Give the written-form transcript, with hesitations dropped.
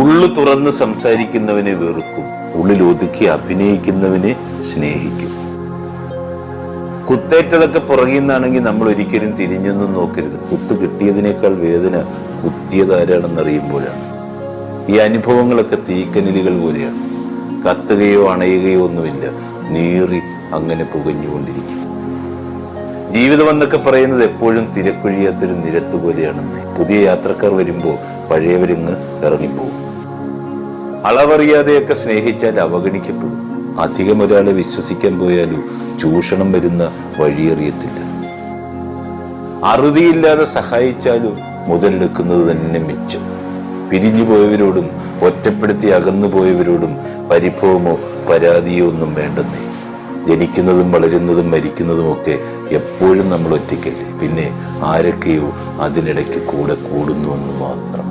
ഉള്ളു തുറന്ന് സംസാരിക്കുന്നവനെ വെറുക്കും, ഉള്ളിൽ ഒതുക്കി അഭിനയിക്കുന്നവനെ സ്നേഹിക്കും. കുത്തേറ്റതൊക്കെ പുറകിൽ നിന്നാണെങ്കിൽ നമ്മൾ ഒരിക്കലും തിരിഞ്ഞൊന്നും നോക്കരുത്. കുത്ത് കിട്ടിയതിനേക്കാൾ വേദന കുത്തിയതാരാണെന്നറിയുമ്പോഴാണ്. ഈ അനുഭവങ്ങളൊക്കെ തീക്കനലുകൾ പോലെയാണ്. കത്തുകയോ അണയുകയോ ഒന്നുമില്ല, നീറി അങ്ങനെ പുകഞ്ഞുകൊണ്ടിരിക്കും. ജീവിതം എന്നൊക്കെ പറയുന്നത് എപ്പോഴും തിരക്കൊഴിയാത്തൊരു നിരത്ത് പോലെയാണെന്ന്. പുതിയ യാത്രക്കാർ വരുമ്പോൾ പഴയവരിങ്ങ് ഇറങ്ങിപ്പോകും. അളവറിയാതെയൊക്കെ സ്നേഹിച്ചാൽ അവഗണിക്കപ്പെടും. അധികം ഒരാളെ വിശ്വസിക്കാൻ പോയാലും ചൂഷണം വരുന്ന വഴിയറിയത്തില്ല. അറുതിയില്ലാതെ സഹായിച്ചാലും മുതലെടുക്കുന്നത് തന്നെ മിച്ചം. പിരിഞ്ഞു പോയവരോടും ഒറ്റപ്പെടുത്തി അകന്നു പോയവരോടും പരിഭവമോ പരാതിയോ ഒന്നും വേണ്ടെന്നേ. ജനിക്കുന്നതും വളരുന്നതും മരിക്കുന്നതും ഒക്കെ എപ്പോഴും നമ്മൾ ഒറ്റയ്ക്കല്ലേ. പിന്നെ ആരൊക്കെയോ അതിനിടയ്ക്ക് കൂടെ കൂടുന്നുവെന്ന് മാത്രം.